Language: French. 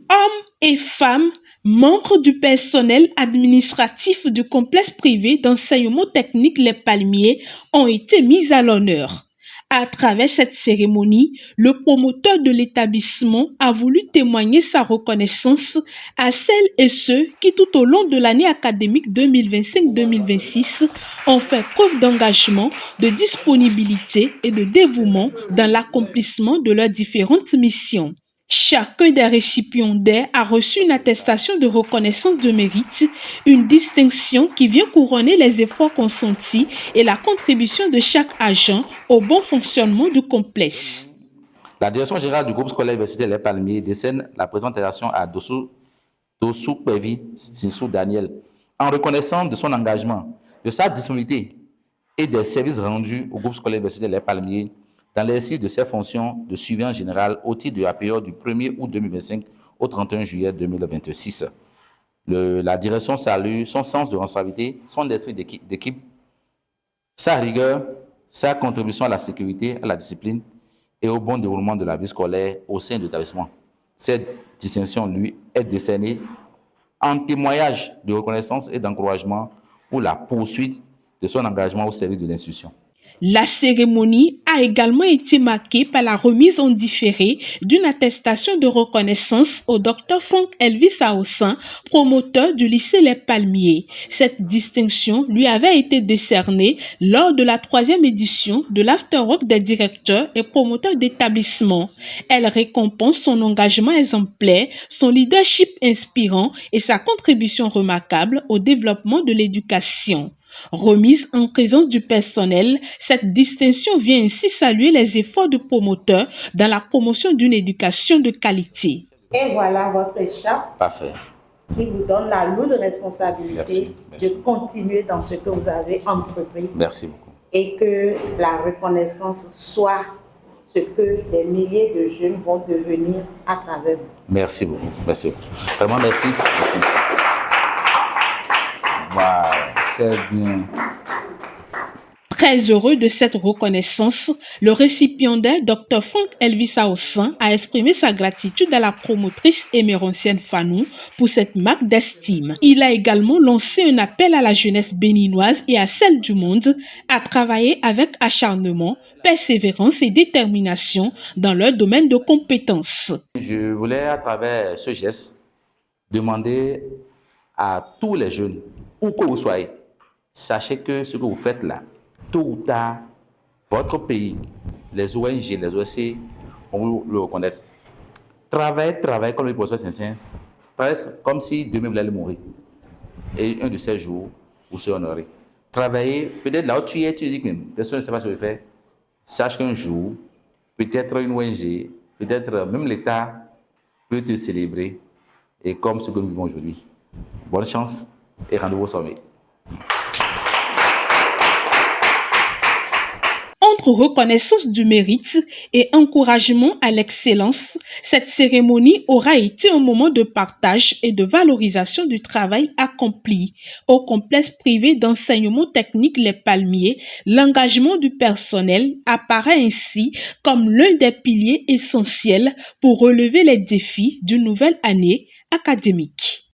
Hommes et femmes, membres du personnel administratif du complexe privé d'enseignement technique Les Palmiers ont été mis à l'honneur. À travers cette cérémonie, le promoteur de l'établissement a voulu témoigner sa reconnaissance à celles et ceux qui, tout au long de l'année académique 2025-2026, ont fait preuve d'engagement, de disponibilité et de dévouement dans l'accomplissement de leurs différentes missions. Chacun des récipiendaires a reçu une attestation de reconnaissance de mérite, une distinction qui vient couronner les efforts consentis et la contribution de chaque agent au bon fonctionnement du complexe. La direction générale du groupe scolaire universitaire Les Palmiers décerne la présentation à Dossou Pevi Sinsou Daniel en reconnaissant de son engagement, de sa disponibilité et des services rendus au groupe scolaire universitaire Les Palmiers dans l'exercice de ses fonctions de suivi général au titre de la période du 1er août 2025 au 31 juillet 2026. La direction salue son sens de responsabilité, son esprit d'équipe, sa rigueur, sa contribution à la sécurité, à la discipline et au bon déroulement de la vie scolaire au sein de l'établissement. Cette distinction lui est décernée en témoignage de reconnaissance et d'encouragement pour la poursuite de son engagement au service de l'institution. La cérémonie a également été marquée par la remise en différé d'une attestation de reconnaissance au Dr Frank Elvis Aossan, promoteur du lycée Les Palmiers. Cette distinction lui avait été décernée lors de la 3e édition de l'Afterwork des directeurs et promoteurs d'établissements. Elle récompense son engagement exemplaire, son leadership inspirant et sa contribution remarquable au développement de l'éducation. Remise en présence du personnel, cette distinction vient ainsi saluer les efforts du promoteur dans la promotion d'une éducation de qualité. Et voilà votre écharpe. Parfait. Qui vous donne la lourde responsabilité Merci. de continuer dans ce que vous avez entrepris. Merci beaucoup. Et que la reconnaissance soit ce que des milliers de jeunes vont devenir à travers vous. Merci beaucoup. Merci. Vraiment merci. Merci. Wow. C'est bien. Très heureux de cette reconnaissance, le récipiendaire Dr Frank Elvis Aossan a exprimé sa gratitude à la promotrice éméroncienne Fanou pour cette marque d'estime. Il a également lancé un appel à la jeunesse béninoise et à celle du monde à travailler avec acharnement, persévérance et détermination dans leur domaine de compétences. Je voulais à travers ce geste demander à tous les jeunes, où que vous soyez, sachez que ce que vous faites là, tôt ou tard, votre pays, les ONG, les OSC vont vous le reconnaître. Travaillez comme le professeur Saint-Saint, presque comme si demain vous allez mourir. Et un de ces jours, vous serez honoré. Travaillez, peut-être là où tu dis que personne ne sait pas ce que tu fais. Sache qu'un jour, peut-être une ONG, peut-être même l'État peut te célébrer. Et comme ce que nous vivons aujourd'hui. Bonne chance et rendez-vous au sommet. Entre reconnaissance du mérite et encouragement à l'excellence, cette cérémonie aura été un moment de partage et de valorisation du travail accompli. Au complexe privé d'enseignement technique Les Palmiers, l'engagement du personnel apparaît ainsi comme l'un des piliers essentiels pour relever les défis d'une nouvelle année académique.